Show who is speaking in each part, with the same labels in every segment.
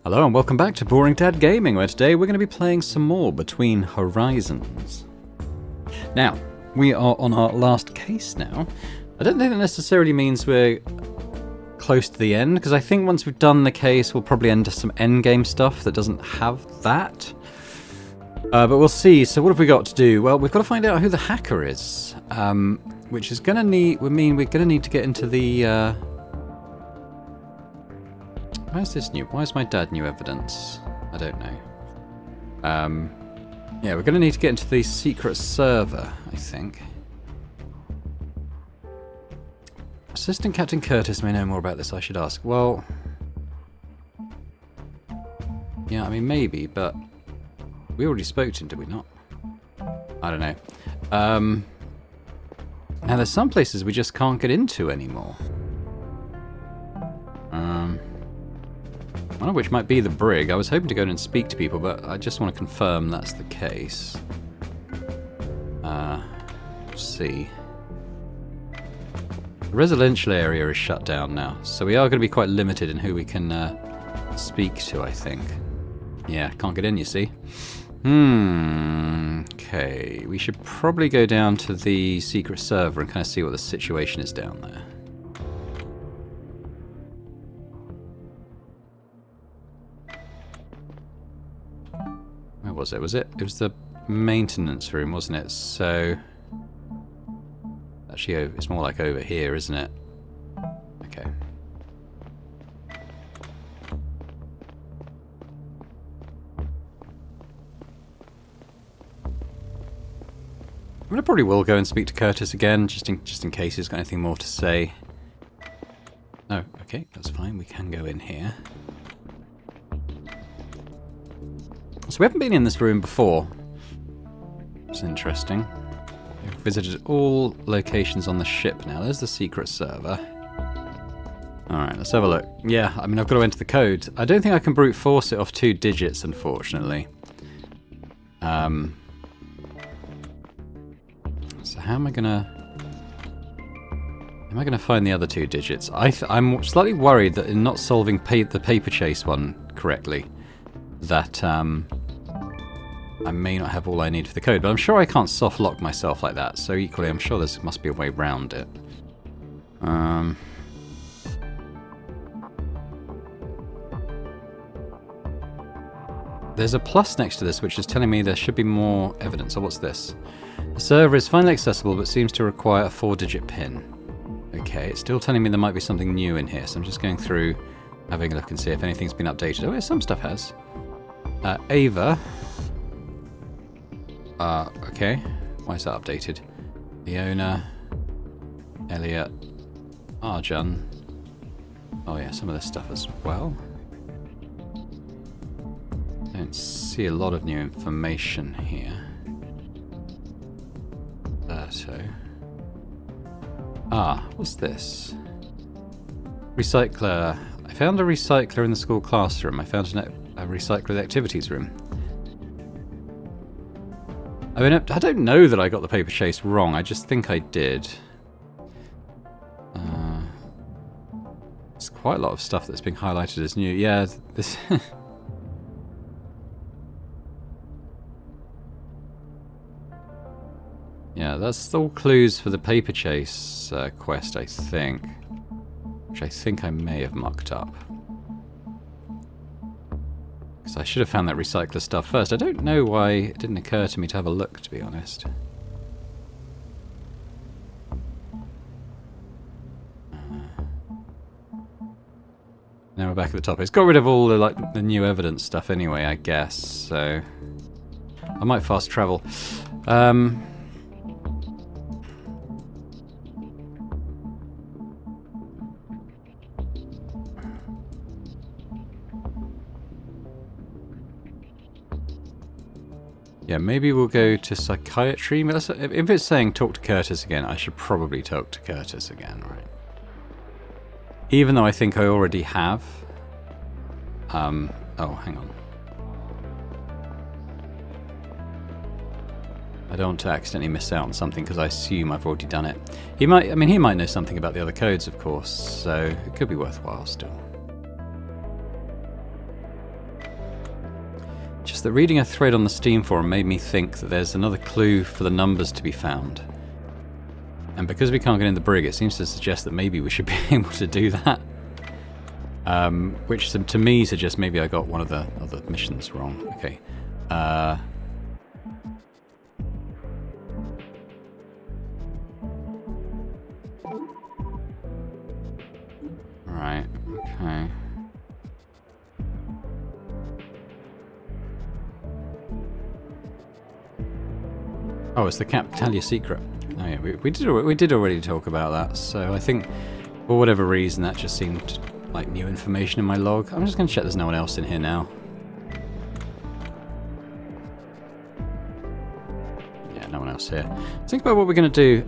Speaker 1: Hello and welcome back to Boring Dad Gaming, where today we're going to be playing some more Between Horizons. Now, we are on our last case now. I don't think that necessarily means we're close to the end, because I think once we've done the case, we'll probably enter some endgame stuff that doesn't have that. But we'll see. So what have we got to do? Well, we've got to find out who the hacker is, which is going to we're going to need to get into the... Why is this new? Why is my dad new evidence? I don't know. Yeah, we're going to need to get into the secret server, I think. Assistant Captain Curtis may know more about this, I should ask. Well... Yeah, I mean, maybe, but... We already spoke to him, did we not? I don't know. Now, there's some places we just can't get into anymore. One of which might be the brig. I was hoping to go in and speak to people, but I just want to confirm that's the case. Let's see. The residential area is shut down now, so we are going to be quite limited in who we can speak to, I think. Yeah, can't get in, you see. Okay, we should probably go down to the secret server and kind of see what the situation is down there. Where was it? It was the maintenance room, wasn't it? So actually, it's more like over here, isn't it? Okay. I mean, I probably will go and speak to Curtis again, just in case he's got anything more to say. Oh, okay, that's fine. We can go in here. So we haven't been in this room before. It's interesting. We've visited all locations on the ship now. There's the secret server. Alright, let's have a look. Yeah, I mean, I've got to enter the code. I don't think I can brute force it off 2 digits, unfortunately. So how am I gonna find the other 2 digits? I'm slightly worried that in not solving the paper chase one correctly, that I may not have all I need for the code, but I'm sure I can't soft lock myself like that, so equally I'm sure there must be a way around it. There's a plus next to this which is telling me there should be more evidence. Oh, what's this? The server is finally accessible but seems to require a 4-digit PIN. Okay, it's still telling me there might be something new in here, so I'm just going through, having a look and see if anything's been updated. Oh yeah, some stuff has. Ava. Okay. Why is that updated? Leona. Elliot. Arjun. Oh yeah, some of this stuff as well. Don't see a lot of new information here. What's this? Recycler. I found a recycler in the school classroom. I found a recycler in the activities room. I mean, I don't know that I got the paper chase wrong. I just think I did. There's quite a lot of stuff that's being highlighted as new. Yeah, this... Yeah, that's all clues for the paper chase quest, I think. Which I think I may have mucked up. Because I should have found that recycler stuff first. I don't know why it didn't occur to me to have a look, to be honest. Now we're back at the top. It's got rid of all the new evidence stuff anyway, I guess. So I might fast travel. Yeah, maybe we'll go to psychiatry. If it's saying talk to Curtis again, I should probably talk to Curtis again, right? Even though I think I already have. Oh, hang on. I don't want to accidentally miss out on something because I assume I've already done it. He might know something about the other codes, of course, so it could be worthwhile still. that reading a thread on the Steam forum made me think that there's another clue for the numbers to be found. And because we can't get in the brig, it seems to suggest that maybe we should be able to do that. Which to me suggests maybe I got one of the other missions wrong. Okay. Right, okay. Oh, it's the Capitalia secret. Oh yeah, we did already talk about that. So I think for whatever reason that just seemed like new information in my log. I'm just going to check there's no one else in here now. Yeah, no one else here. Think about what we're going to do.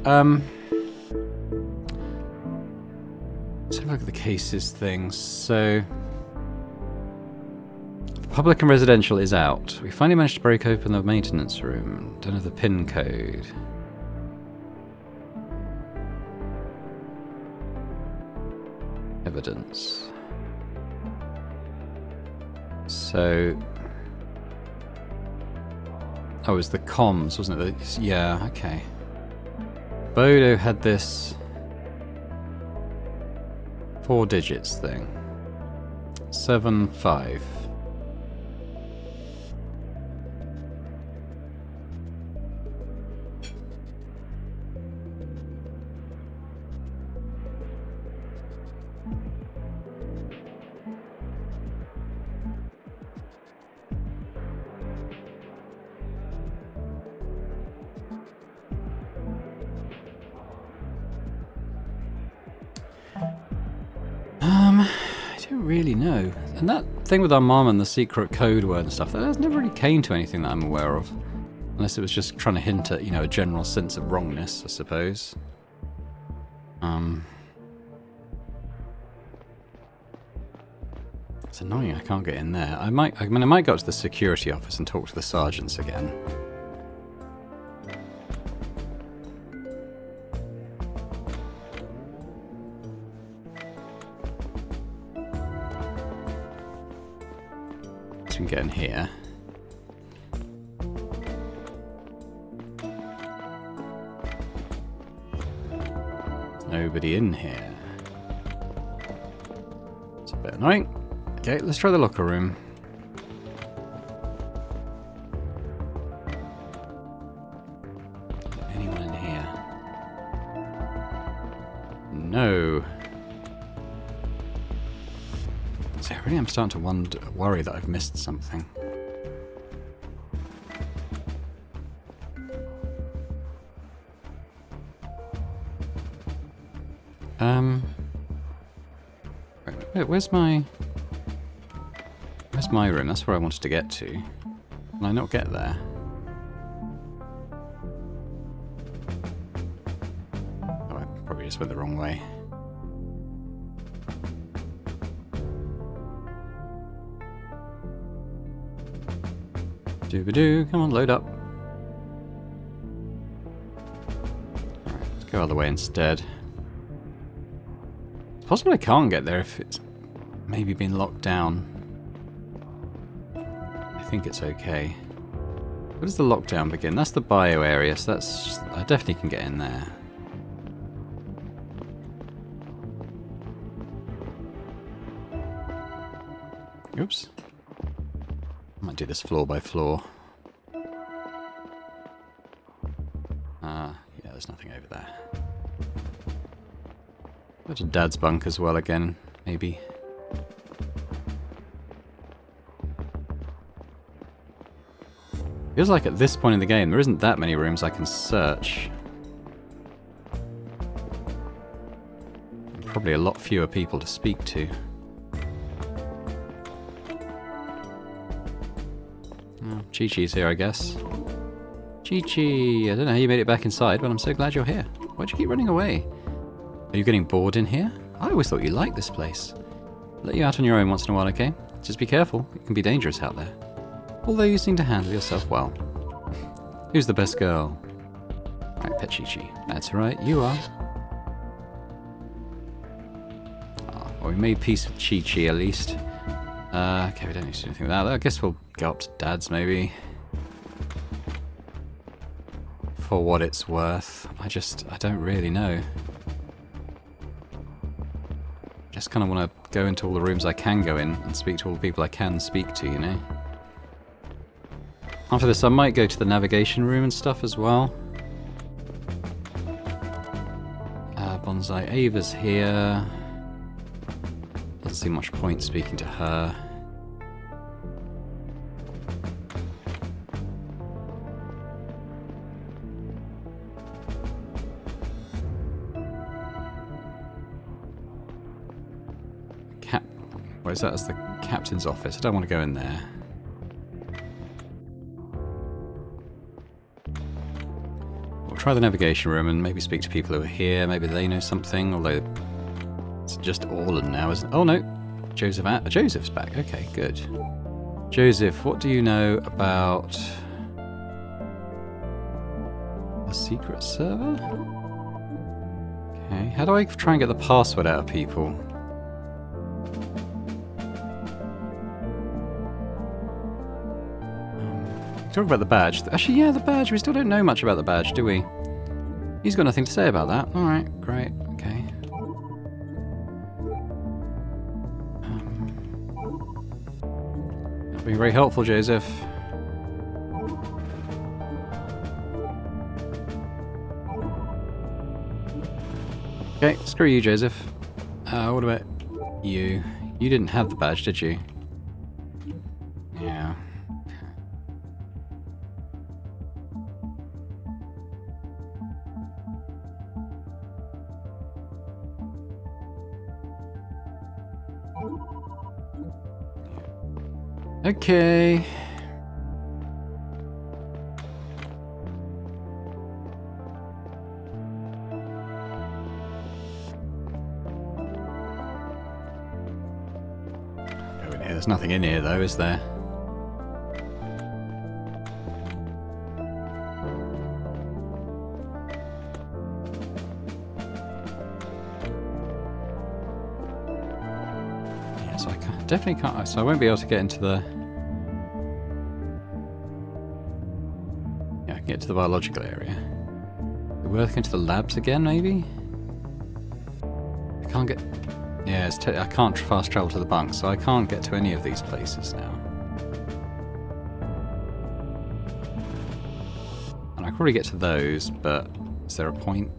Speaker 1: Let's have a look at the cases things. So public and residential is out. We finally managed to break open the maintenance room. Don't have the PIN code. Evidence. So... oh, it was the comms, wasn't it? Yeah, okay. Bodo had this 4 digits thing. 7-5. I don't really know. And that thing with our mum and the secret code word and stuff, that never really came to anything that I'm aware of. Unless it was just trying to hint at, you know, a general sense of wrongness, I suppose. It's annoying I can't get in there. I might go up to the security office and talk to the sergeants again. We can get in here. There's nobody in here. It's a bit annoying. Okay, let's try the locker room. Anyone in here? No. So I really am starting to worry that I've missed something. Wait, where's my room? That's where I wanted to get to. Can I not get there? Oh, I probably just went the wrong way. Doo-ba-doo, come on, load up. Alright, let's go other way instead. It's possible I can't get there if it's maybe been locked down. I think it's okay. Where does the lockdown begin? That's the bio area, so that's... I definitely can get in there. Oops. I might do this floor by floor. Yeah, there's nothing over there. Go to Dad's bunk as well again, maybe. Feels like at this point in the game there isn't that many rooms I can search. And probably a lot fewer people to speak to. Chi-Chi's here, I guess. Chi-Chi, I don't know how you made it back inside, but I'm so glad you're here. Why'd you keep running away? Are you getting bored in here? I always thought you liked this place. I'll let you out on your own once in a while, okay? Just be careful, it can be dangerous out there. Although you seem to handle yourself well. Who's the best girl? Right, pet Chi-Chi. That's right, you are. Oh, well, we made peace with Chi-Chi at least. Okay, we don't need to do anything with that. I guess we'll go up to Dad's, maybe. For what it's worth. I don't really know. Just kind of want to go into all the rooms I can go in and speak to all the people I can speak to, you know? After this, I might go to the navigation room and stuff as well. Bonsai Ava's here. Doesn't seem much point speaking to her. Where's that? That's the captain's office. I don't want to go in there. We'll try the navigation room and maybe speak to people who are here. Maybe they know something, although it's just Orland now, isn't it? Oh no, Joseph's back. Okay, good. Joseph, what do you know about the secret server? Okay, how do I try and get the password out of people? Talk about the badge. Actually, yeah, the badge. We still don't know much about the badge, do we? He's got nothing to say about that. Alright, great. Okay. Not being very helpful, Joseph. Okay, screw you, Joseph. What about you? You didn't have the badge, did you? Yeah. Okay. Go in here. There's nothing in here though, is there? Yeah, so I definitely can't. So I won't be able to get into the. Get to the biological area. We're working to the labs again, maybe? I can't get... Yeah, I can't fast travel to the bunks, so I can't get to any of these places now. And I could probably get to those, but is there a point?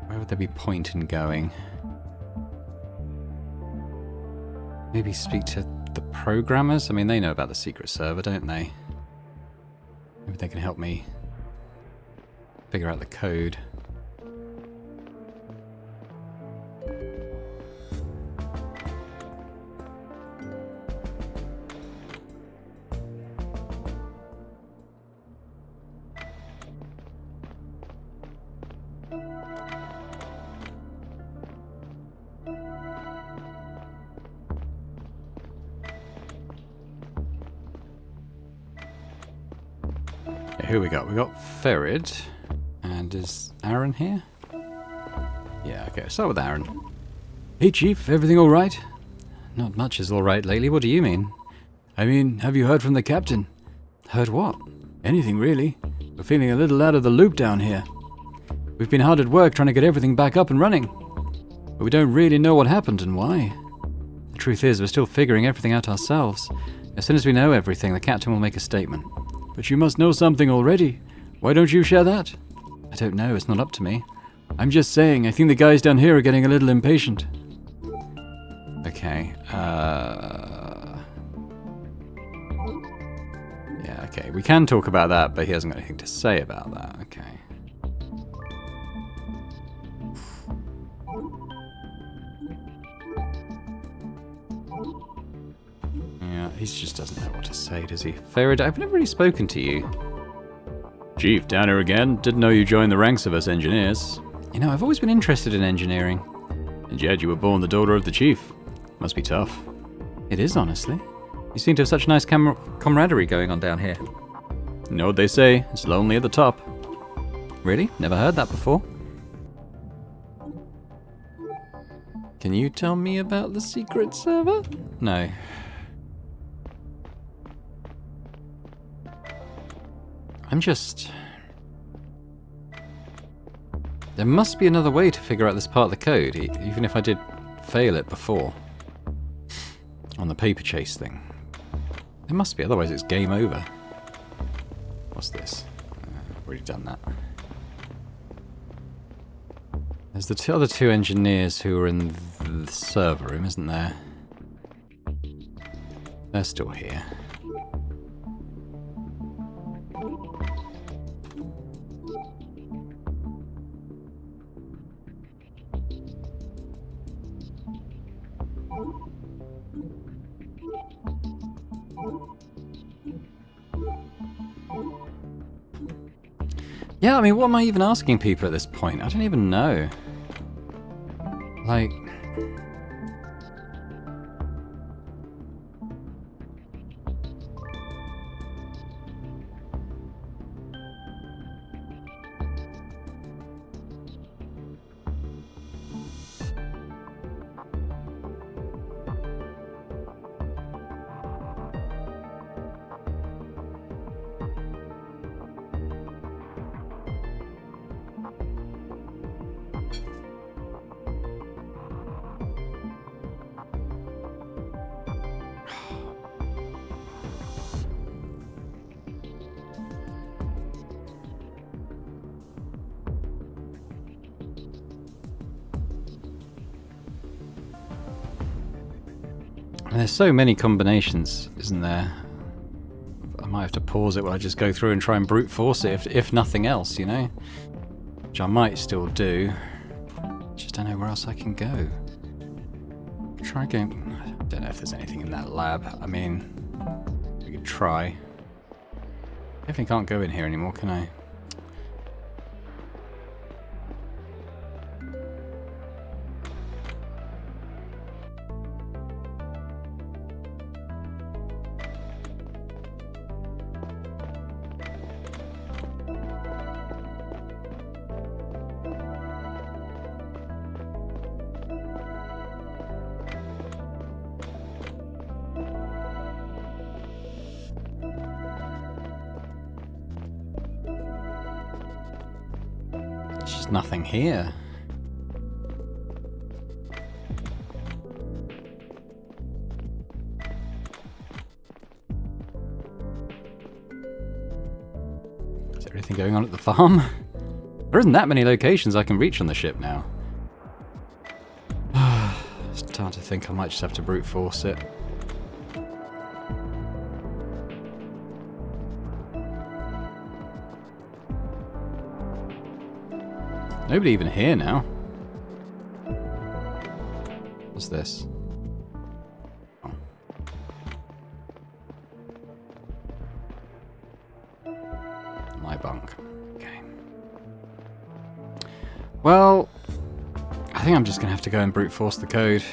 Speaker 1: Where would there be point in going? Maybe speak to the programmers? I mean, they know about the secret server, don't they? Maybe they can help me figure out the code. Who we got? We got Ferid. And is Aaron here? Yeah, okay, start with Aaron. Hey Chief, everything alright? Not much is alright lately, what do you mean? I mean, have you heard from the captain? Heard what? Anything really. We're feeling a little out of the loop down here. We've been hard at work trying to get everything back up and running. But we don't really know what happened and why. The truth is, we're still figuring everything out ourselves. As soon as we know everything, the captain will make a statement. But you must know something already. Why don't you share that? I don't know, it's not up to me. I'm just saying, I think the guys down here are getting a little impatient. Okay, yeah, okay, we can talk about that, but he hasn't got anything to say about that, okay. He just doesn't know what to say, does he? Ferid, I've never really spoken to you. Chief, down here again. Didn't know you joined the ranks of us engineers. You know, I've always been interested in engineering. And yet you were born the daughter of the chief. Must be tough. It is, honestly. You seem to have such nice camaraderie going on down here. You know what they say, it's lonely at the top. Really? Never heard that before. Can you tell me about the secret server? No. I'm just... There must be another way to figure out this part of the code, even if I did fail it before. On the paper chase thing. There must be, otherwise it's game over. What's this? I've already done that. There's the other two engineers who are in the server room, isn't there? They're still here. Yeah, I mean, what am I even asking people at this point? I don't even know. Like... There's so many combinations, isn't there? I might have to pause it while I just go through and try and brute force it, if nothing else, you know? Which I might still do. Just don't know where else I can go. Try going... I don't know if there's anything in that lab. I mean, we could try. Definitely can't go in here anymore, can I? There's just nothing here. Is there anything going on at the farm? There isn't that many locations I can reach on the ship now. It's time to think I might just have to brute force it. Nobody even here now. What's this? Oh. My bunk. Okay. Well, I think I'm just going to have to go and brute force the code.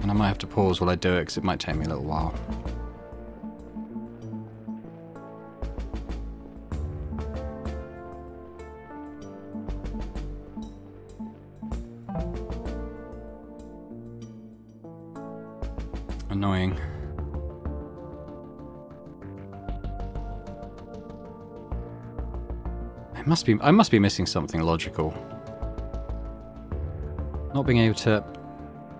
Speaker 1: And I might have to pause while I do it because it might take me a little while. Annoying. I must be missing something logical. Not being able to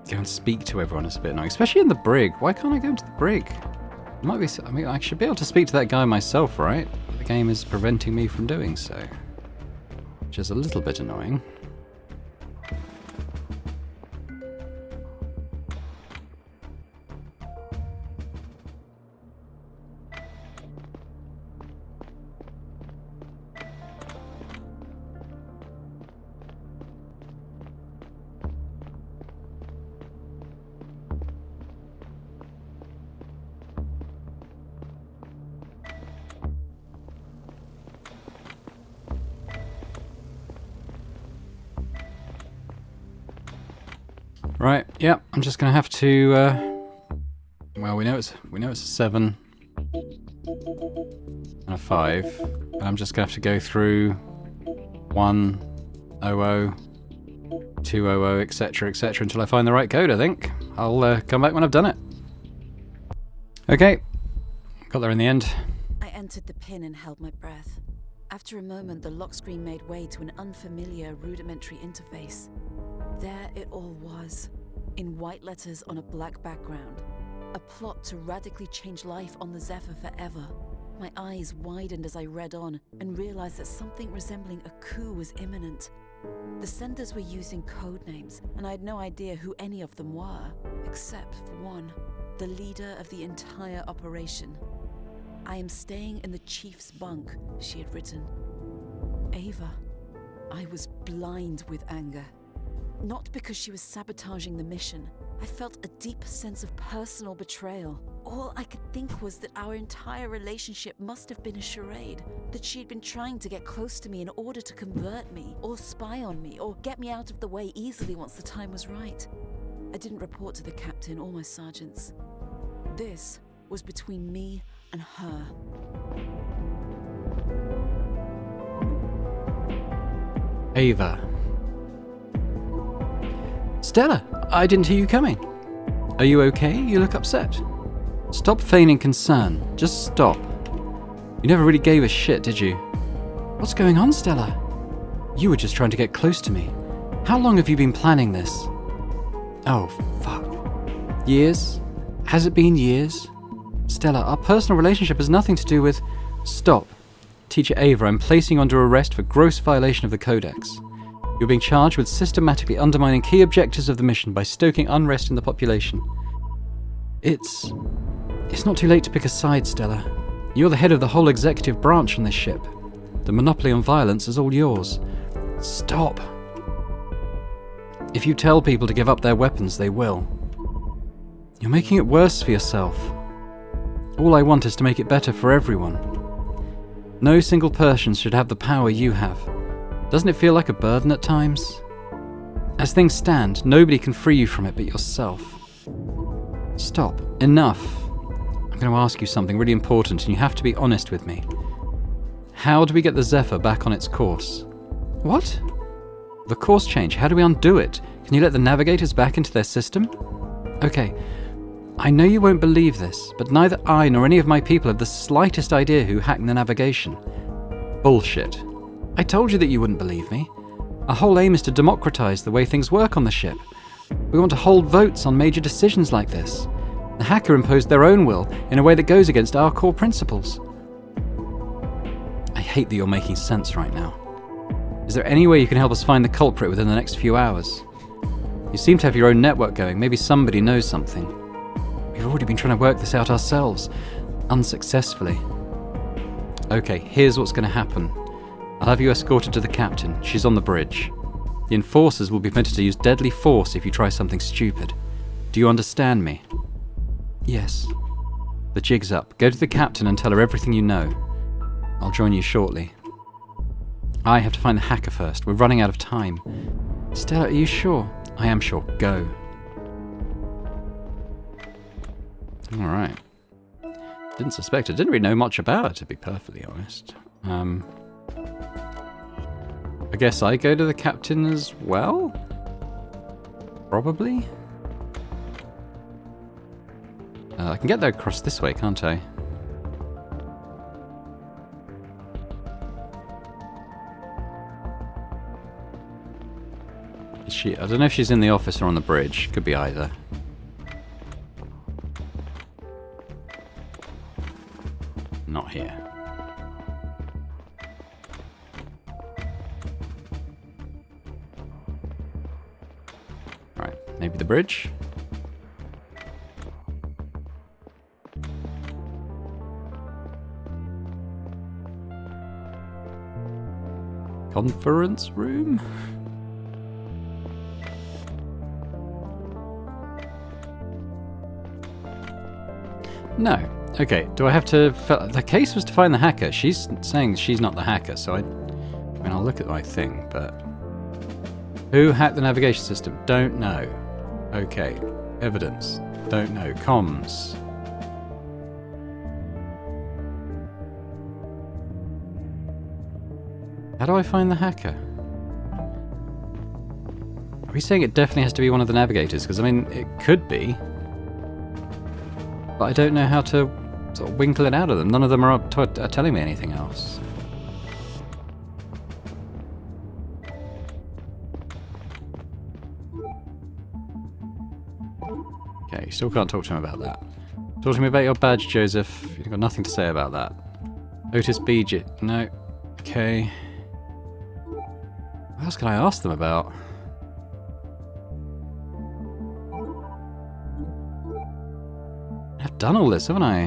Speaker 1: go and speak to everyone is a bit annoying, especially in the brig. Why can't I go into the brig? It might be. I mean, I should be able to speak to that guy myself, right? But the game is preventing me from doing so, which is a little bit annoying. Right, yeah, I'm just going to have to Well, we know it's a 7 and a 5. And I'm just gonna have to go through 100, 200, etc., etc., until I find the right code. I think I'll come back when I've done it. Okay, got there in the end.
Speaker 2: I entered the pin and held my breath. After a moment, the lock screen made way to an unfamiliar, rudimentary interface. There it all was, in white letters on a black background. A plot to radically change life on the Zephyr forever. My eyes widened as I read on and realized that something resembling a coup was imminent. The senders were using code names, and I had no idea who any of them were, except for one, the leader of the entire operation. "I am staying in the chief's bunk," she had written. Ava. I was blind with anger. Not because she was sabotaging the mission. I felt a deep sense of personal betrayal. All I could think was that our entire relationship must have been a charade, that she had been trying to get close to me in order to convert me, or spy on me, or get me out of the way easily once the time was right. I didn't report to the captain or my sergeants. This was between me and her.
Speaker 1: Ava. Stella, I didn't hear you coming. Are you okay? You look upset. Stop feigning concern. Just stop. You never really gave a shit, did you? What's going on, Stella? You were just trying to get close to me. How long have you been planning this? Oh, fuck. Years? Has it been years? Stella, our personal relationship has nothing to do with... Stop. Teacher Ava, I'm placing you under arrest for gross violation of the Codex. You're being charged with systematically undermining key objectives of the mission by stoking unrest in the population. It's not too late to pick a side, Stella. You're the head of the whole executive branch on this ship. The monopoly on violence is all yours. Stop. If you tell people to give up their weapons, they will. You're making it worse for yourself. All I want is to make it better for everyone. No single person should have the power you have. Doesn't it feel like a burden at times? As things stand, nobody can free you from it but yourself. Stop. Enough. I'm going to ask you something really important, and you have to be honest with me. How do we get the Zephyr back on its course? What? The course change. How do we undo it? Can you let the navigators back into their system? Okay. I know you won't believe this, but neither I nor any of my people have the slightest idea who hacked the navigation. Bullshit. I told you that you wouldn't believe me. Our whole aim is to democratize the way things work on the ship. We want to hold votes on major decisions like this. The hacker imposed their own will in a way that goes against our core principles. I hate that you're making sense right now. Is there any way you can help us find the culprit within the next few hours? You seem to have your own network going. Maybe somebody knows something. We've already been trying to work this out ourselves, unsuccessfully. Okay, here's what's going to happen. I'll have you escorted to the captain. She's on the bridge. The enforcers will be permitted to use deadly force if you try something stupid. Do you understand me? Yes. The jig's up. Go to the captain and tell her everything you know. I'll join you shortly. I have to find the hacker first. We're running out of time. Stella, are you sure? I am sure. Go. Alright. Didn't suspect it. Didn't really know much about it, to be perfectly honest. I guess I go to the captain as well? Probably? I can get there across this way, can't I? Is she? I don't know if she's in the office or on the bridge. Could be either. Not here. Right, maybe the bridge? Conference room? No. Okay, do I have to... The case was to find the hacker. She's saying she's not the hacker, so I mean, I'll look at my thing, but... Who hacked the navigation system? Don't know. Okay. Evidence. Don't know. Comms. How do I find the hacker? Are we saying it definitely has to be one of the navigators? Because, I mean, it could be. But I don't know how to sort of winkle it out of them. None of them are telling me anything else. Okay, still can't talk to him about that. Talk to me about your badge, Joseph. You've got nothing to say about that. Otis Beegit. No. Okay. What else can I ask them about? I've done all this, haven't I?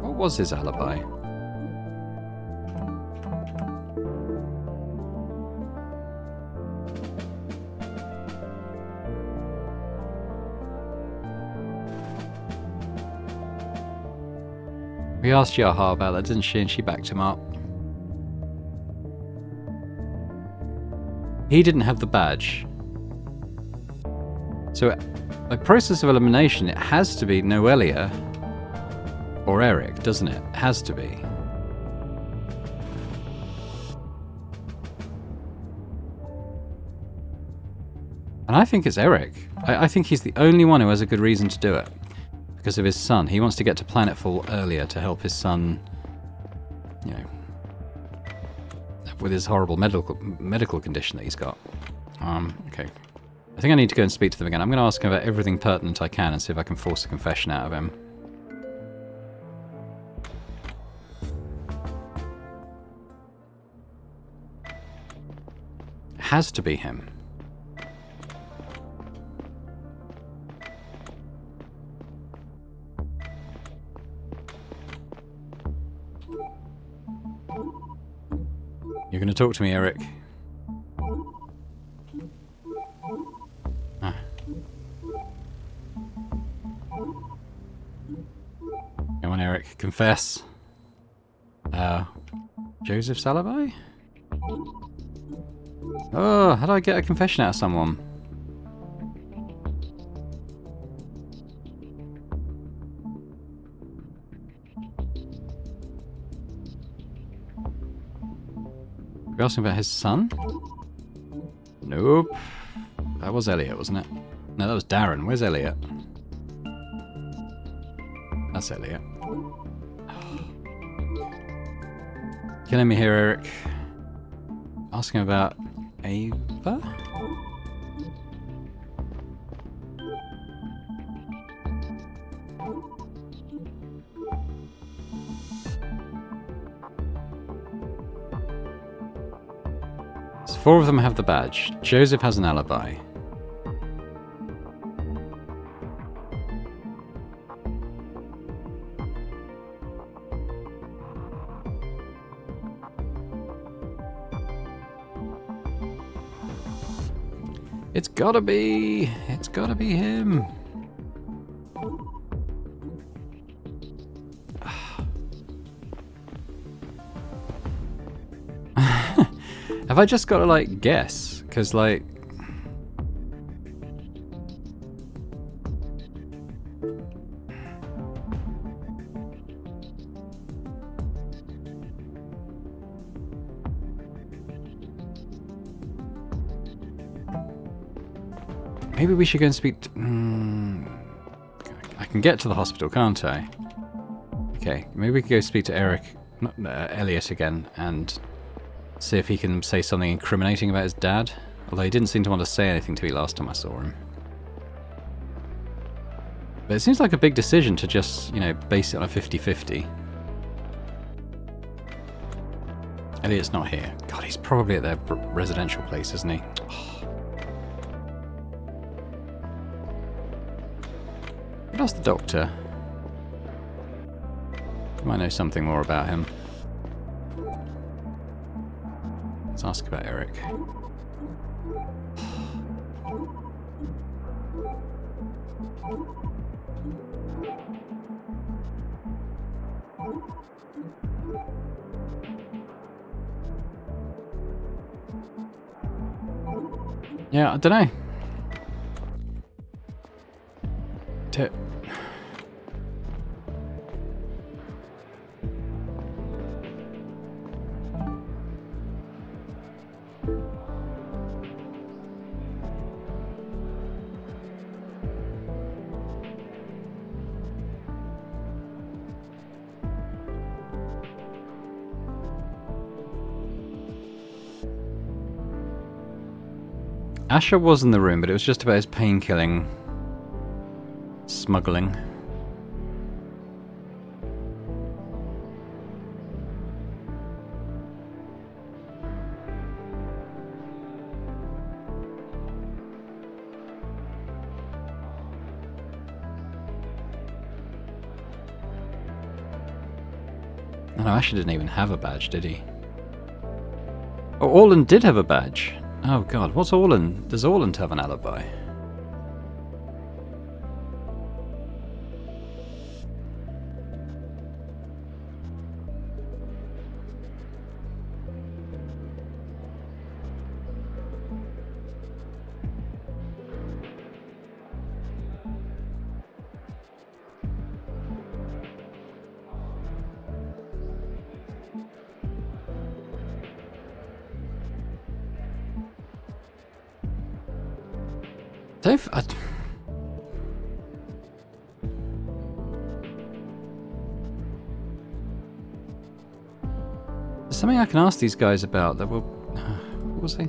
Speaker 1: What was his alibi? We asked Yaha about that, didn't she? And she backed him up. He didn't have the badge. So, by process of elimination, it has to be Noelia or Eric, doesn't it? It has to be. And I think it's Eric. I think he's the only one who has a good reason to do it. Because of his son. He wants to get to Planetfall earlier to help his son, you know, with his horrible medical condition that he's got. Okay. I think I need to go and speak to them again. I'm going to ask him about everything pertinent I can and see if I can force a confession out of him. It has to be him. You're going to talk to me, Eric. Ah. Come on, Eric. Confess. Joseph's alibi? Oh, how do I get a confession out of someone? We asked him about his son? Nope. That was Elliot, wasn't it? No, that was Darren. Where's Elliot? That's Elliot. Killing me here, Eric. Asking about Ava? Four of them have the badge. Joseph has an alibi. It's gotta be him. Have I just got to, like, guess? Because, like... maybe we should go and speak to... I can get to the hospital, can't I? Okay, maybe we could go speak to Eric... Elliot again, and... see if he can say something incriminating about his dad. Although he didn't seem to want to say anything to me last time I saw him. But it seems like a big decision to just, you know, base it on a 50-50. Elliot's not here. God, he's probably at their residential place, isn't he? Oh. We lost the doctor. You might know something more about him. Let's ask about Eric. Yeah, I don't know. don't... Asher was in the room, but it was just about his pain-killing smuggling. Oh, no, Asher didn't even have a badge, did he? Oh, Orland did have a badge. Oh god, what's Orland? Does Orland have an alibi? Dave, there's something I can ask these guys about that will... what was he?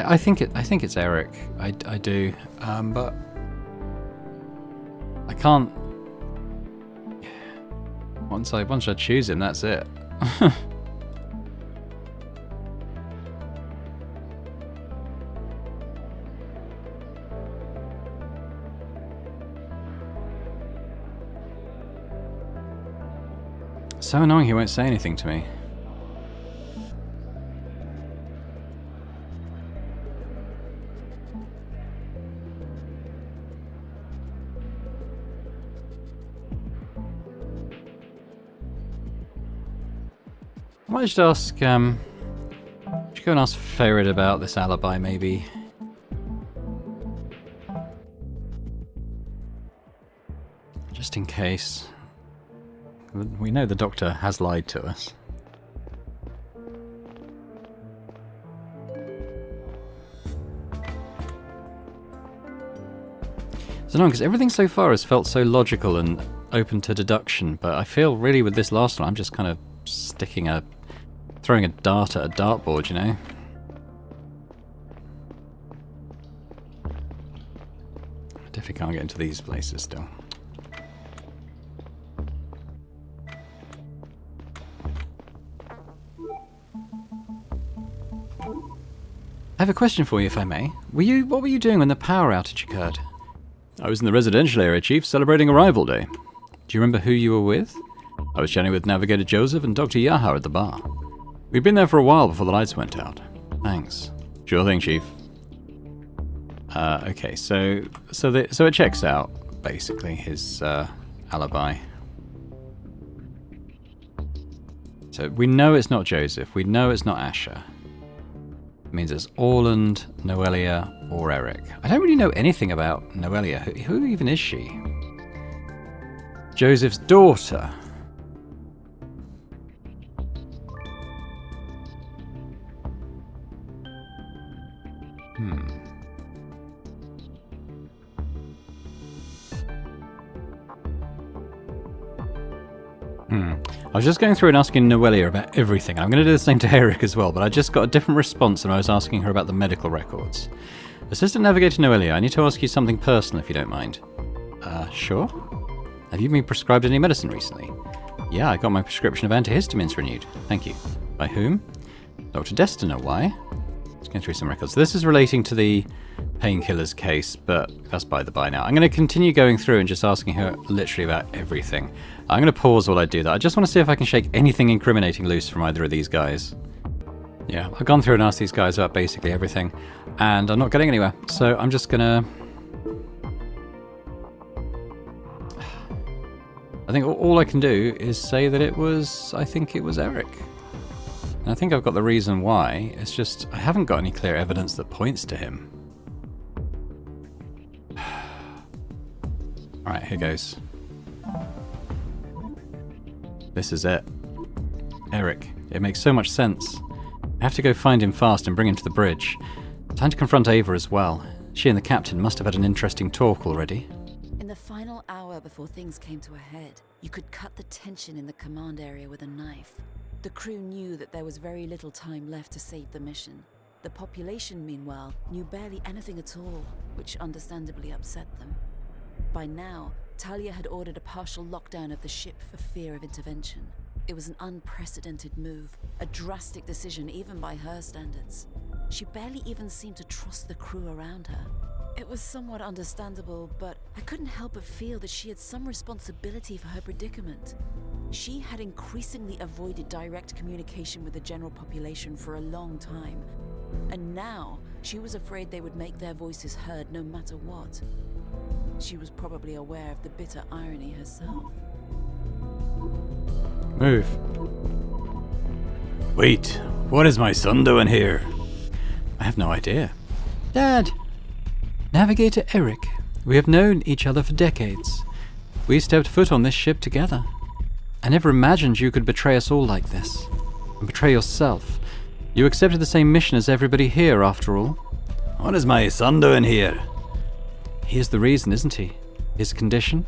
Speaker 1: I think it's Eric. I do, but I can't. Once I choose him, that's it. So annoying he won't say anything to me. I might just ask, should go and ask Ferret about this alibi, maybe. Just in case. We know the doctor has lied to us. It's annoying because everything so far has felt so logical and open to deduction, but I feel really with this last one, I'm just kind of throwing a dart at a dartboard, you know? I definitely can't get into these places still. I have a question for you, if I may. What were you doing when the power outage occurred? I was in the residential area, Chief, celebrating Arrival Day. Do you remember who you were with? I was chatting with Navigator Joseph and Dr. Yahar at the bar. We'd been there for a while before the lights went out. Thanks. Sure thing, Chief. Okay, so it checks out, basically, his alibi. So we know it's not Joseph, we know it's not Asher. It means it's Orland, Noelia, or Eric. I don't really know anything about Noelia. Who even is she? Joseph's daughter. I was just going through and asking Noelia about everything. I'm going to do the same to Eric as well, but I just got a different response when I was asking her about the medical records. Assistant Navigator Noelia, I need to ask you something personal if you don't mind. Sure? Have you been prescribed any medicine recently? Yeah, I got my prescription of antihistamines renewed. Thank you. By whom? Dr. Destiner. Why? Let's go through some records. This is relating to the painkillers case, but that's by the by now. I'm going to continue going through and just asking her literally about everything. I'm going to pause while I do that. I just want to see if I can shake anything incriminating loose from either of these guys. Yeah, I've gone through and asked these guys about basically everything, and I'm not getting anywhere, so I'm just gonna... I think all I can do is say that I think it was Eric. And I think I've got the reason why. It's just, I haven't got any clear evidence that points to him. Alright, here goes. This is it. Eric. It makes so much sense. I have to go find him fast and bring him to the bridge. Time to confront Ava as well. She and the captain must have had an interesting talk already.
Speaker 2: In the final hour before things came to a head, you could cut the tension in the command area with a knife. The crew knew that there was very little time left to save the mission. The population, meanwhile, knew barely anything at all, which understandably upset them. By now, Talia had ordered a partial lockdown of the ship for fear of intervention. It was an unprecedented move, a drastic decision even by her standards. She barely even seemed to trust the crew around her. It was somewhat understandable, but I couldn't help but feel that she had some responsibility for her predicament. She had increasingly avoided direct communication with the general population for a long time, and now she was afraid they would make their voices heard no matter what. She was probably aware of the bitter irony herself.
Speaker 1: Move. Wait, what is my son doing here? I have no idea.
Speaker 3: Dad! Navigator Eric. We have known each other for decades. We stepped foot on this ship together. I never imagined you could betray us all like this. And betray yourself. You accepted the same mission as everybody here, after all.
Speaker 1: What is my son doing here?
Speaker 3: He is the reason, isn't he? His condition?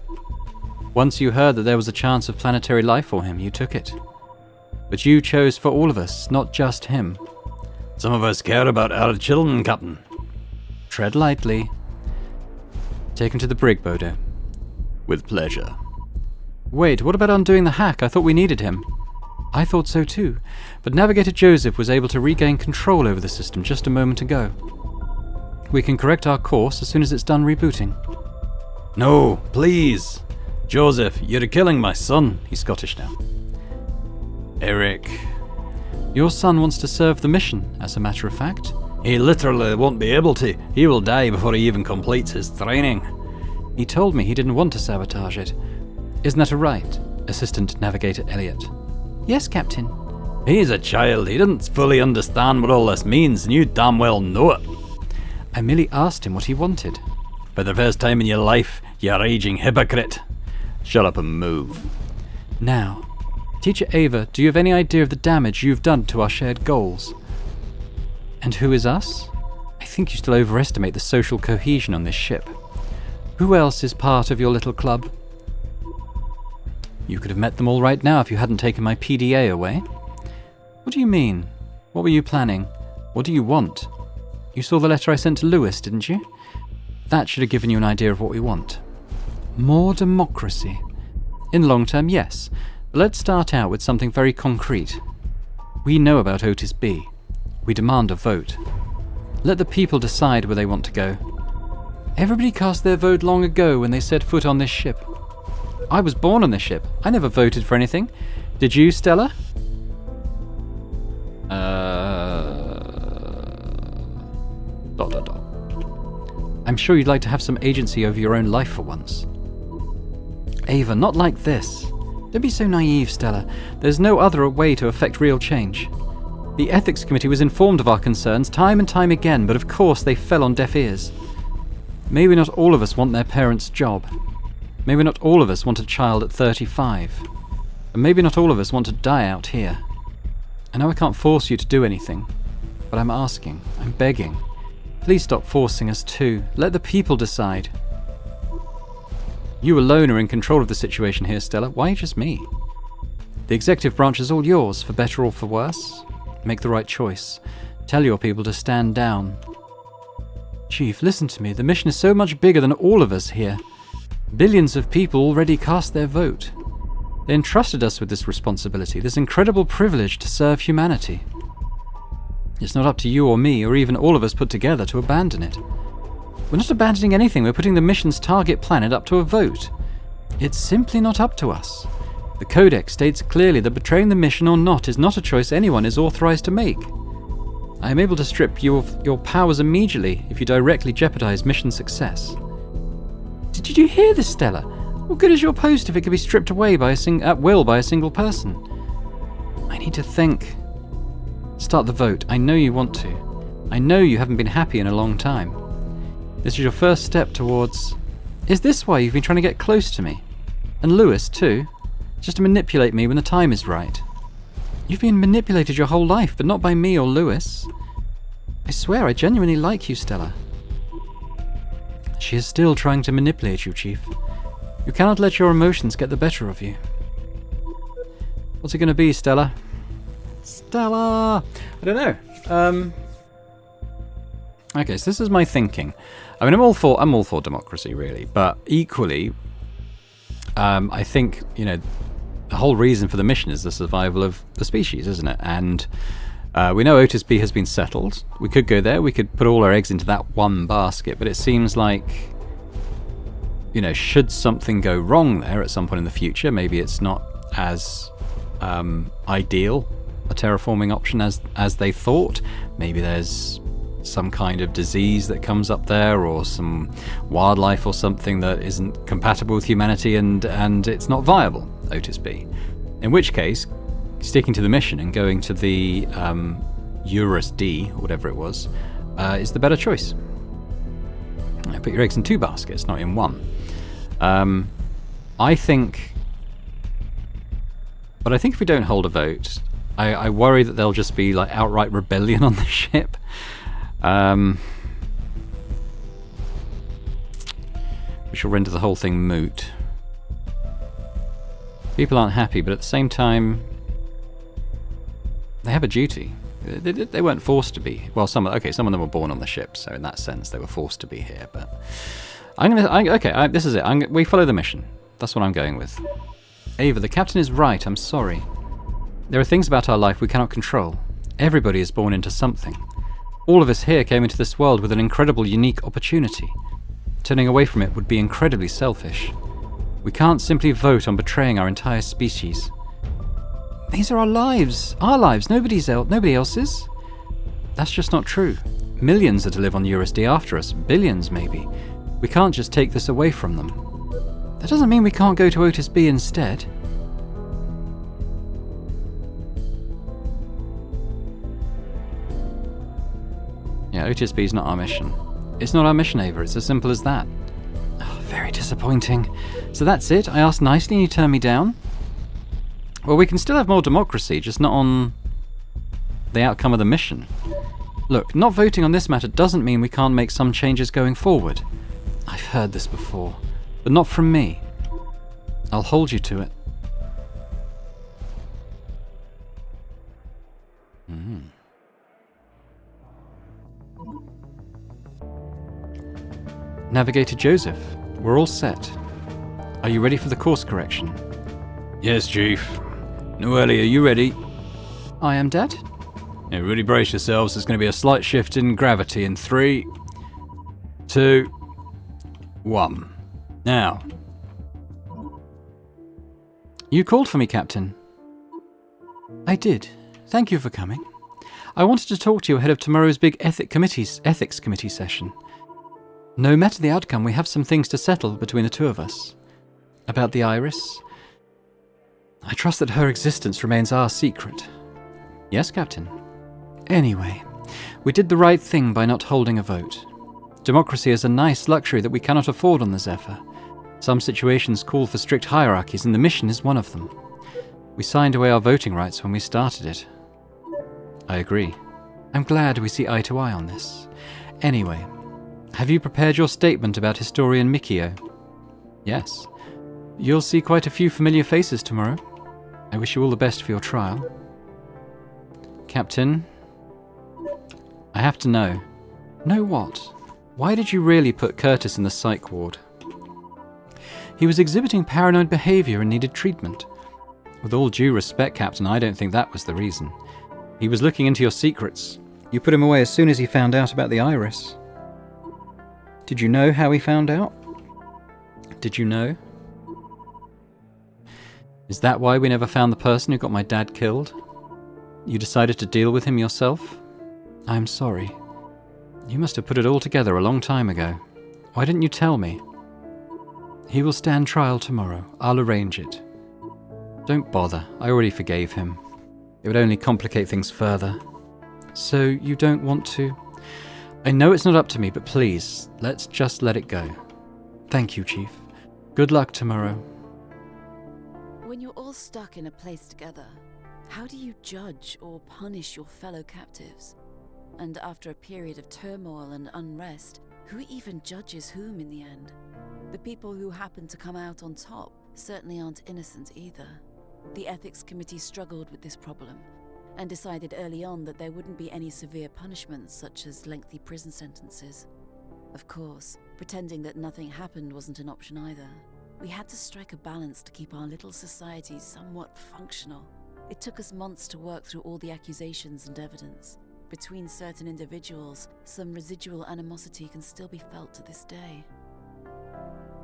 Speaker 3: Once you heard that there was a chance of planetary life for him, you took it. But you chose for all of us, not just him.
Speaker 1: Some of us care about our children, Captain.
Speaker 3: Tread lightly. Take him to the brig, Bodo.
Speaker 1: With pleasure.
Speaker 3: Wait, what about undoing the hack? I thought we needed him. I thought so too, but Navigator Joseph was able to regain control over the system just a moment ago. We can correct our course as soon as it's done rebooting.
Speaker 1: No, please. Joseph, you're killing my son. He's Scottish now. Eric.
Speaker 3: Your son wants to serve the mission, as a matter of fact.
Speaker 1: He literally won't be able to. He will die before he even completes his training.
Speaker 3: He told me he didn't want to sabotage it. Isn't that a right, Assistant Navigator Elliot? Yes, Captain.
Speaker 1: He's a child. He doesn't fully understand what all this means, and you damn well know it.
Speaker 3: I merely asked him what he wanted.
Speaker 1: For the first time in your life, you raging hypocrite. Shut up and move.
Speaker 3: Now, Teacher Ava, do you have any idea of the damage you've done to our shared goals? And who is us? I think you still overestimate the social cohesion on this ship. Who else is part of your little club? You could have met them all right now if you hadn't taken my PDA away. What do you mean? What were you planning? What do you want? You saw the letter I sent to Lewis, didn't you? That should have given you an idea of what we want. More democracy. In the long term, yes. But let's start out with something very concrete. We know about Otis B. We demand a vote. Let the people decide where they want to go. Everybody cast their vote long ago when they set foot on this ship. I was born on this ship. I never voted for anything. Did you, Stella? I'm sure you'd like to have some agency over your own life for once. Ava, not like this. Don't be so naive, Stella. There's no other way to affect real change. The Ethics Committee was informed of our concerns time and time again, but of course they fell on deaf ears. Maybe not all of us want their parents' job. Maybe not all of us want a child at 35. And maybe not all of us want to die out here. I know I can't force you to do anything, but I'm asking, I'm begging. Please stop forcing us too. Let the people decide. You alone are in control of the situation here, Stella. Why just me? The executive branch is all yours, for better or for worse. Make the right choice. Tell your people to stand down. Chief, listen to me. The mission is so much bigger than all of us here. Billions of people already cast their vote. They entrusted us with this responsibility, this incredible privilege to serve humanity. It's not up to you or me, or even all of us put together, to abandon it. We're not abandoning anything, we're putting the mission's target planet up to a vote. It's simply not up to us. The Codex states clearly that betraying the mission or not is not a choice anyone is authorized to make. I am able to strip you of your powers immediately if you directly jeopardize mission success. Did you hear this, Stella? What good is your post if it could be stripped away at will by a single person? I need to think. Start the vote. I know you want to. I know you haven't been happy in a long time. This is your first step towards... Is this why you've been trying to get close to me? And Lewis, too? Just to manipulate me when the time is right. You've been manipulated your whole life, but not by me or Lewis. I swear I genuinely like you, Stella. She is still trying to manipulate you, Chief. You cannot let your emotions get the better of you. What's it going to be, Stella? Stella! I don't know. Okay, so this is my thinking. I mean, I'm all for democracy, really, but equally, I think, the whole reason for the mission is the survival of the species, isn't it? And we know Otis B has been settled. We could go there. We could put all our eggs into that one basket. But it seems like, should something go wrong there at some point in the future, maybe it's not as ideal a terraforming option as they thought. Maybe there's some kind of disease that comes up there, or some wildlife or something that isn't compatible with humanity, and it's not viable, Otis B. In which case, sticking to the mission and going to the Eurus D, or whatever it was, is the better choice. Put your eggs in two baskets, not in one. I think if we don't hold a vote, I worry that there'll just be like outright rebellion on the ship. Which will render the whole thing moot. People aren't happy, but at the same time, they have a duty. They weren't forced to be. Well, some of them were born on the ship, so in that sense, they were forced to be here. But this is it. We follow the mission. That's what I'm going with. Ava, the captain is right. I'm sorry. There are things about our life we cannot control. Everybody is born into something. All of us here came into this world with an incredible, unique opportunity. Turning away from it would be incredibly selfish. We can't simply vote on betraying our entire species. These are our lives. Our lives, nobody else's. That's just not true. Millions are to live on Eurus D after us, billions maybe. We can't just take this away from them. That doesn't mean we can't go to Otis B instead. Yeah, Otis B is not our mission. It's not our mission, Ava. It's as simple as that. Oh, very disappointing. So that's it? I asked nicely and you turned me down? Well, we can still have more democracy, just not on the outcome of the mission. Look, not voting on this matter doesn't mean we can't make some changes going forward. I've heard this before, but not from me. I'll hold you to it. Navigator Joseph, we're all set. Are you ready for the course correction?
Speaker 1: Yes, Chief. Noelle, are you ready?
Speaker 3: I am, Dad.
Speaker 1: Yeah, really brace yourselves. There's going to be a slight shift in gravity in 3, 2, 1. Now.
Speaker 3: You called for me, Captain. I did. Thank you for coming. I wanted to talk to you ahead of tomorrow's big ethics committee session. No matter the outcome, we have some things to settle between the two of us. About the Iris. I trust that her existence remains our secret. Yes, Captain. Anyway, we did the right thing by not holding a vote. Democracy is a nice luxury that we cannot afford on the Zephyr. Some situations call for strict hierarchies, and the mission is one of them. We signed away our voting rights when we started it. I agree. I'm glad we see eye to eye on this. Anyway, have you prepared your statement about historian Mikio? Yes. You'll see quite a few familiar faces tomorrow. I wish you all the best for your trial. Captain, I have to know. Know what? Why did you really put Curtis in the psych ward? He was exhibiting paranoid behavior and needed treatment. With all due respect, Captain, I don't think that was the reason. He was looking into your secrets. You put him away as soon as he found out about the Iris. Did you know how he found out? Did you know? Is that why we never found the person who got my dad killed? You decided to deal with him yourself? I'm sorry. You must have put it all together a long time ago. Why didn't you tell me? He will stand trial tomorrow. I'll arrange it. Don't bother. I already forgave him. It would only complicate things further. So you don't want to? I know it's not up to me, but please, let's just let it go. Thank you, Chief. Good luck tomorrow.
Speaker 2: When you're all stuck in a place together, how do you judge or punish your fellow captives? And after a period of turmoil and unrest, who even judges whom in the end? The people who happen to come out on top certainly aren't innocent either. The Ethics Committee struggled with this problem and decided early on that there wouldn't be any severe punishments such as lengthy prison sentences. Of course, pretending that nothing happened wasn't an option either. We had to strike a balance to keep our little society somewhat functional. It took us months to work through all the accusations and evidence. Between certain individuals, some residual animosity can still be felt to this day.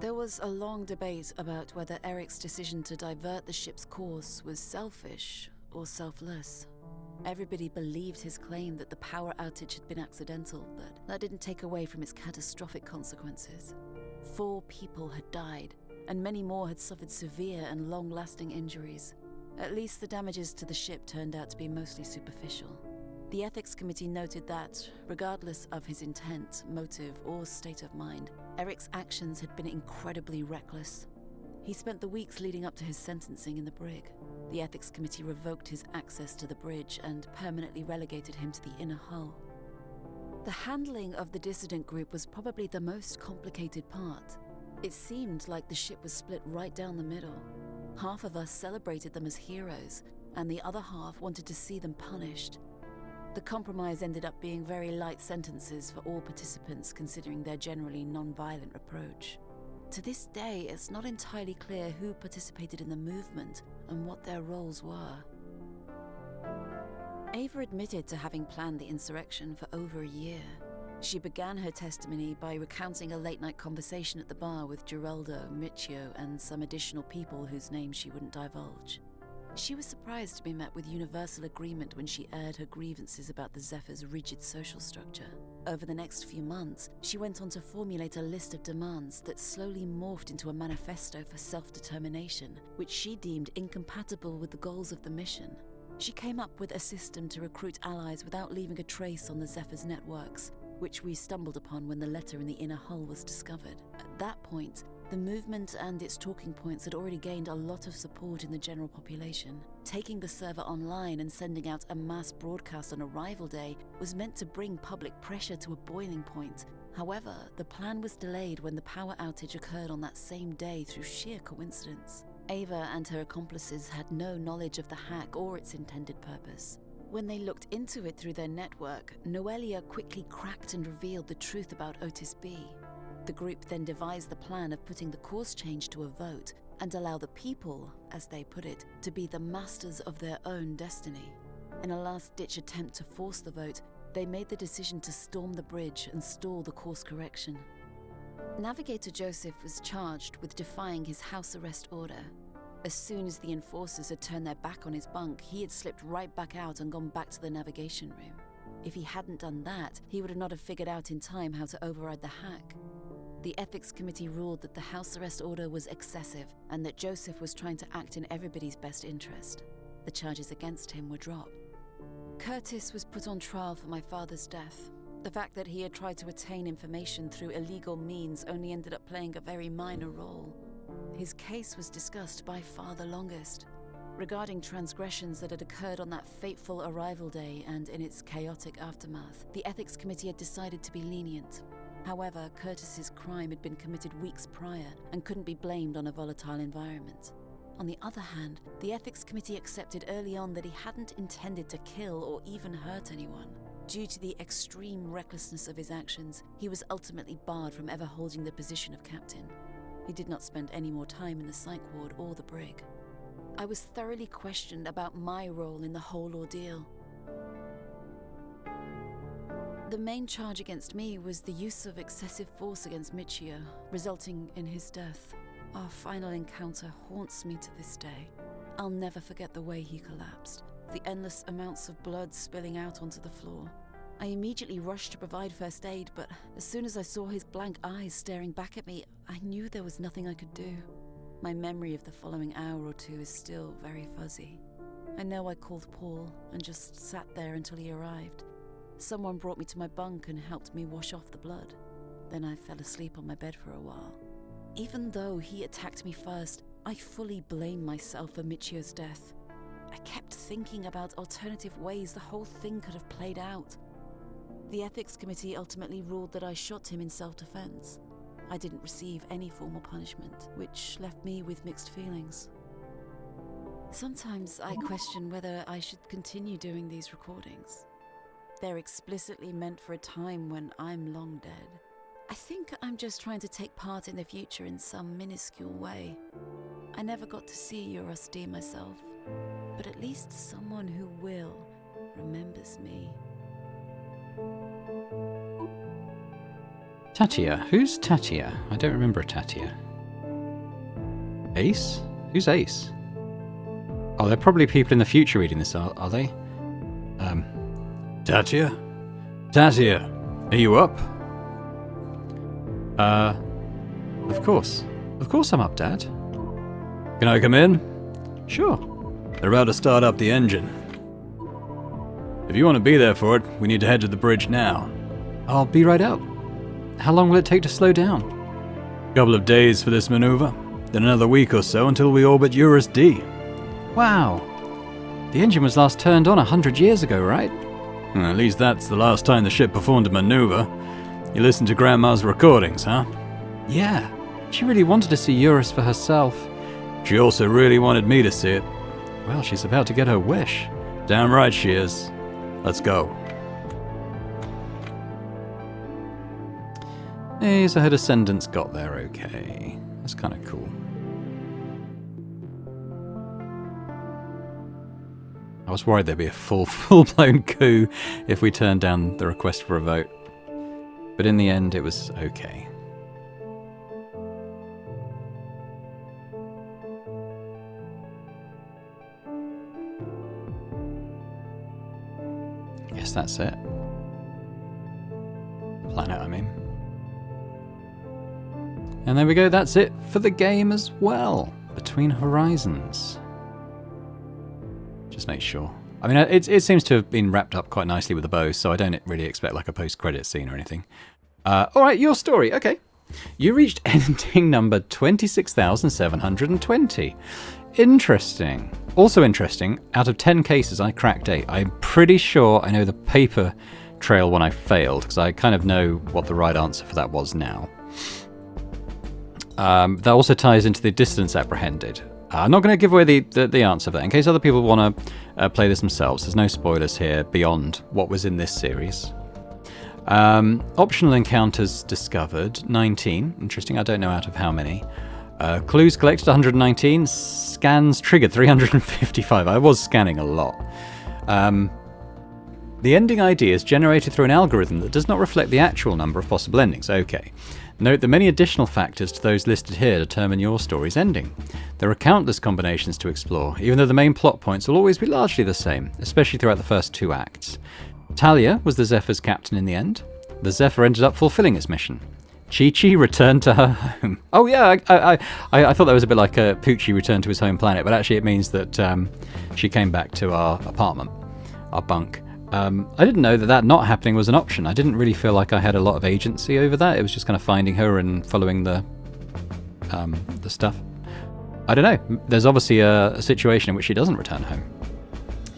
Speaker 2: There was a long debate about whether Eric's decision to divert the ship's course was selfish or selfless. Everybody believed his claim that the power outage had been accidental, but that didn't take away from its catastrophic consequences. 4 people had died, and many more had suffered severe and long-lasting injuries. At least the damages to the ship turned out to be mostly superficial. The Ethics Committee noted that, regardless of his intent, motive, or state of mind, Eric's actions had been incredibly reckless. He spent the weeks leading up to his sentencing in the brig. The Ethics Committee revoked his access to the bridge and permanently relegated him to the inner hull. The handling of the dissident group was probably the most complicated part. It seemed like the ship was split right down the middle. Half of us celebrated them as heroes, and the other half wanted to see them punished. The compromise ended up being very light sentences for all participants considering their generally non-violent approach. To this day, it's not entirely clear who participated in the movement and what their roles were. Ava admitted to having planned the insurrection for over a year. She began her testimony by recounting a late-night conversation at the bar with Geraldo, Michio, and some additional people whose names she wouldn't divulge. She was surprised to be met with universal agreement when she aired her grievances about the Zephyr's rigid social structure. Over the next few months, she went on to formulate a list of demands that slowly morphed into a manifesto for self-determination, which she deemed incompatible with the goals of the mission. She came up with a system to recruit allies without leaving a trace on the Zephyr's networks, which we stumbled upon when the letter in the inner hull was discovered. At that point, the movement and its talking points had already gained a lot of support in the general population. Taking the server online and sending out a mass broadcast on arrival day was meant to bring public pressure to a boiling point. However, the plan was delayed when the power outage occurred on that same day through sheer coincidence. Ava and her accomplices had no knowledge of the hack or its intended purpose. When they looked into it through their network, Noelia quickly cracked and revealed the truth about Otis B. The group then devised the plan of putting the course change to a vote and allow the people, as they put it, to be the masters of their own destiny. In a last-ditch attempt to force the vote, they made the decision to storm the bridge and stall the course correction. Navigator Joseph was charged with defying his house arrest order. As soon as the enforcers had turned their back on his bunk, he had slipped right back out and gone back to the navigation room. If he hadn't done that, he would not have figured out in time how to override the hack. The Ethics Committee ruled that the house arrest order was excessive and that Joseph was trying to act in everybody's best interest. The charges against him were dropped. Curtis was put on trial for my father's death. The fact that he had tried to attain information through illegal means only ended up playing a very minor role. His case was discussed by far the longest. Regarding transgressions that had occurred on that fateful arrival day and in its chaotic aftermath, the Ethics Committee had decided to be lenient. However, Curtis's crime had been committed weeks prior and couldn't be blamed on a volatile environment. On the other hand, the Ethics Committee accepted early on that he hadn't intended to kill or even hurt anyone. Due to the extreme recklessness of his actions, he was ultimately barred from ever holding the position of captain. He did not spend any more time in the psych ward or the brig. I was thoroughly questioned about my role in the whole ordeal. The main charge against me was the use of excessive force against Michio, resulting in his death. Our final encounter haunts me to this day. I'll never forget the way he collapsed, the endless amounts of blood spilling out onto the floor. I immediately rushed to provide first aid, but as soon as I saw his blank eyes staring back at me, I knew there was nothing I could do. My memory of the following hour or two is still very fuzzy. I know I called Paul and just sat there until he arrived. Someone brought me to my bunk and helped me wash off the blood. Then I fell asleep on my bed for a while. Even though he attacked me first, I fully blame myself for Michio's death. I kept thinking about alternative ways the whole thing could have played out. The ethics committee ultimately ruled that I shot him in self-defense. I didn't receive any formal punishment, which left me with mixed feelings. Sometimes I question whether I should continue doing these recordings. They're explicitly meant for a time when I'm long dead. I think I'm just trying to take part in the future in some minuscule way. I never got to see Eurus-D myself, but at least someone who will remembers me.
Speaker 3: Tatia. Who's Tatia? I don't remember a Tatia. Ace? Who's Ace? Oh, they're probably people in the future reading this, are they?
Speaker 1: Tatia? Tatia, are you up?
Speaker 3: Of course. Of course I'm up, Dad.
Speaker 1: Can I come in?
Speaker 3: Sure.
Speaker 1: They're about to start up the engine. If you want to be there for it, we need to head to the bridge now.
Speaker 3: I'll be right out. How long will it take to slow down?
Speaker 1: Couple of days for this maneuver, then another week or so until we orbit Eurus-D.
Speaker 3: Wow. The engine was last turned on 100 years ago, right?
Speaker 1: Well, at least that's the last time the ship performed a maneuver. You listened to Grandma's recordings, huh?
Speaker 3: Yeah. She really wanted to see Eurus for herself.
Speaker 1: She also really wanted me to see it.
Speaker 3: Well, she's about to get her wish.
Speaker 1: Damn right she is. Let's go.
Speaker 3: Hey, so her descendants got there okay. That's kind of cool. I was worried there'd be a full-blown coup if we turned down the request for a vote. But in the end, it was okay. I guess that's it. Planet, I mean. And there we go, that's it for the game as well. Between Horizons. Just make sure. I mean, it seems to have been wrapped up quite nicely with a bow, so I don't really expect like a post-credit scene or anything. Alright, your story, okay. You reached ending number 26,720. Interesting. Also interesting, out of 10 cases I cracked 8. I'm pretty sure I know the paper trail one I failed, because I kind of know what the right answer for that was now. That also ties into the distance apprehended. I'm not going to give away the answer for that, in case other people want to play this themselves. There's no spoilers here beyond what was in this series. Optional encounters discovered, 19. Interesting, I don't know out of how many. Clues collected, 119. Scans triggered, 355. I was scanning a lot. The ending ID is generated through an algorithm that does not reflect the actual number of possible endings. Okay. Note that many additional factors to those listed here determine your story's ending. There are countless combinations to explore, even though the main plot points will always be largely the same, especially throughout the first 2 acts. Talia was the Zephyr's captain in the end. The Zephyr ended up fulfilling its mission. Chi-Chi returned to her home. Oh yeah, I thought that was a bit like a Poochie returned to his home planet, but actually it means that she came back to our apartment, our bunk. I didn't know that not happening was an option. I didn't really feel like I had a lot of agency over that. It was just kind of finding her and following the stuff. I don't know. There's obviously a situation in which she doesn't return home.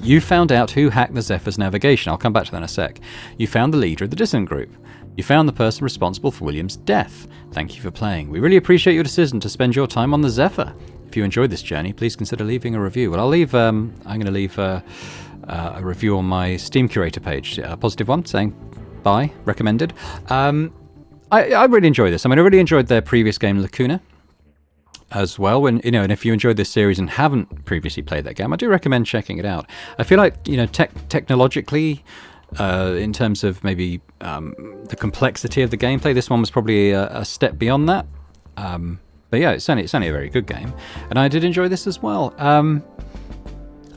Speaker 3: You found out who hacked the Zephyr's navigation. I'll come back to that in a sec. You found the leader of the dissident group. You found the person responsible for William's death. Thank you for playing. We really appreciate your decision to spend your time on the Zephyr. If you enjoyed this journey, please consider leaving a review. Well, I'll leave. I'm going to leave a review on my Steam Curator page, a positive one, saying bye, recommended. I really enjoy this. I mean, I really enjoyed their previous game, Lacuna, as well. When and if you enjoyed this series and haven't previously played that game, I do recommend checking it out. I feel like technologically, in terms of maybe the complexity of the gameplay, this one was probably a step beyond that. But yeah, it's only a very good game, and I did enjoy this as well.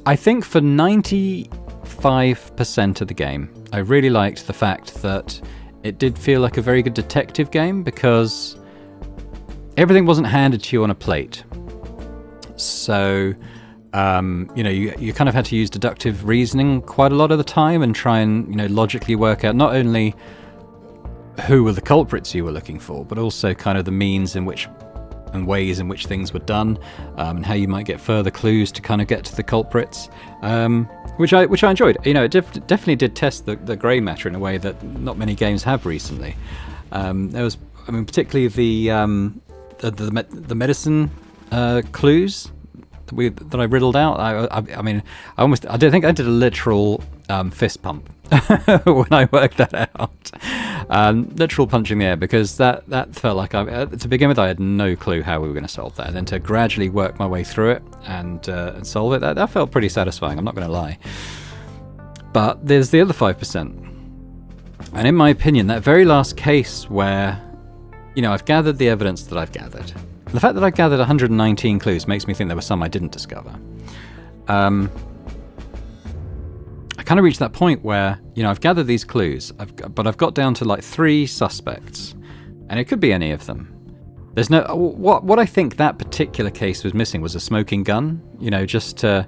Speaker 3: I think for 95% of the game,
Speaker 1: I really liked the fact that it did feel like a very good detective game because everything wasn't handed to you on a plate. So, you kind of had to use deductive reasoning quite a lot of the time and try and, logically work out not only who were the culprits you were looking for, but also kind of the means in which and ways in which things were done, and how you might get further clues to kind of get to the culprits, which I enjoyed. It definitely did test the grey matter in a way that not many games have recently. There was, particularly the medicine clues that I riddled out. I don't think I did a literal fist pump when I worked that out. Literal punch in the air, because that felt like, to begin with, I had no clue how we were going to solve that. And then to gradually work my way through it and solve it, that felt pretty satisfying, I'm not going to lie. But there's the other 5%. And in my opinion, that very last case where, I've gathered the evidence that I've gathered. The fact that I gathered 119 clues makes me think there were some I didn't discover. I kind of reached that point where, I've gathered these clues, but I've got down to like 3 suspects, and it could be any of them. There's no what I think that particular case was missing was a smoking gun. Just to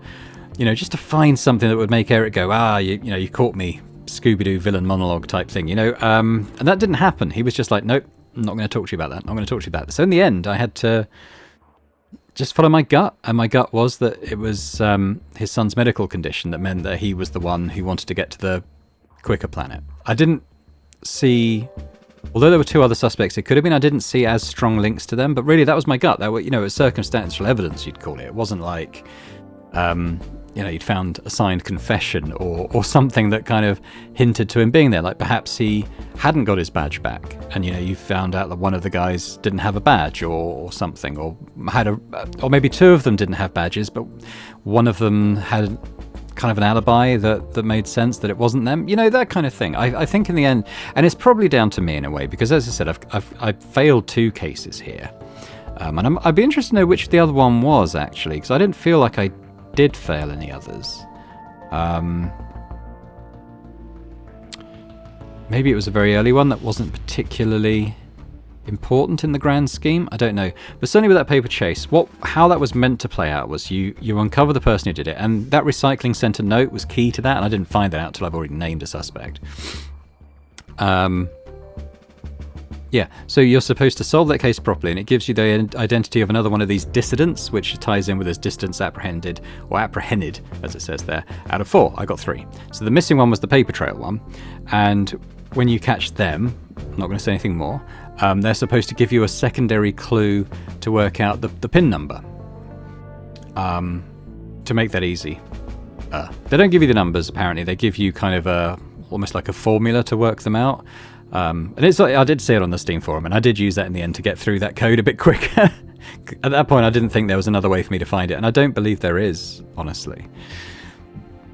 Speaker 1: find something that would make Eric go, you caught me, Scooby-Doo villain monologue type thing. And that didn't happen. He was just like, nope, I'm not going to talk to you about that. I'm not going to talk to you about this. So in the end, I had to just follow my gut, and my gut was that it was his son's medical condition that meant that he was the one who wanted to get to the quicker planet. I didn't see, although there were 2 other suspects it could have been, I didn't see as strong links to them, but really that was my gut. That were, it was circumstantial evidence, you'd call it. It wasn't like you'd found a signed confession or something that kind of hinted to him being there. Like perhaps he hadn't got his badge back, and you found out that one of the guys didn't have a badge or something, or maybe 2 of them didn't have badges, but one of them had kind of an alibi that made sense that it wasn't them. That kind of thing. I think in the end, and it's probably down to me in a way, because as I said, I've failed 2 cases here, and I'd be interested to know which the other one was actually, because I didn't feel like I did fail any others. Maybe it was a very early one that wasn't particularly important in the grand scheme. I don't know. But certainly with that paper chase, how that was meant to play out was you uncover the person who did it, and that recycling centre note was key to that, and I didn't find that out till I've already named a suspect. Yeah, so you're supposed to solve that case properly, and it gives you the identity of another one of these dissidents, which ties in with this distance apprehended, as it says there, out of 4. I got 3. So the missing one was the paper trail one, and when you catch them, I'm not going to say anything more, they're supposed to give you a secondary clue to work out the PIN number, to make that easy. They don't give you the numbers, apparently. They give you kind of almost like a formula to work them out. And I did see it on the Steam forum, and I did use that in the end to get through that code a bit quicker. At that point, I didn't think there was another way for me to find it, and I don't believe there is, honestly.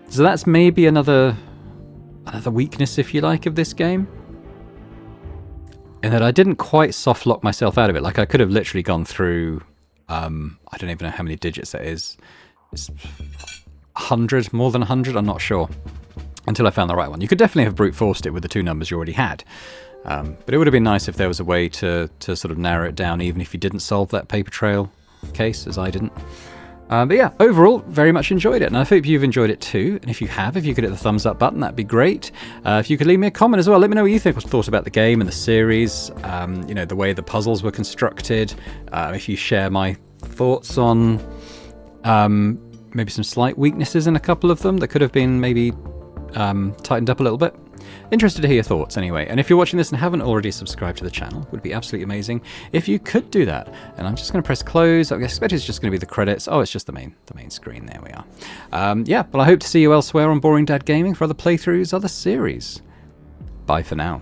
Speaker 1: So that's maybe another weakness, if you like, of this game. In that I didn't quite soft lock myself out of it. Like, I could have literally gone through, I don't even know how many digits that is. It's 100, more than 100, I'm not sure. Until I found the right one. You could definitely have brute forced it with the 2 numbers you already had. But it would have been nice if there was a way to sort of narrow it down, even if you didn't solve that paper trail case, as I didn't. But yeah, overall, very much enjoyed it. And I hope you've enjoyed it too. And if you have, if you could hit the thumbs up button, that'd be great. If you could leave me a comment as well, let me know what you thought about the game and the series, the way the puzzles were constructed. If you share my thoughts on maybe some slight weaknesses in a couple of them that could have been maybe tightened up a little bit. Interested to hear your thoughts anyway. And if you're watching this and haven't already subscribed to the channel, would be absolutely amazing if you could do that. And I'm just going to press close. I expect it's just going to be the credits. Oh, it's just the main screen. There we are. Yeah, well, I hope to see you elsewhere on Boring Dad Gaming for other playthroughs, other series. Bye for now.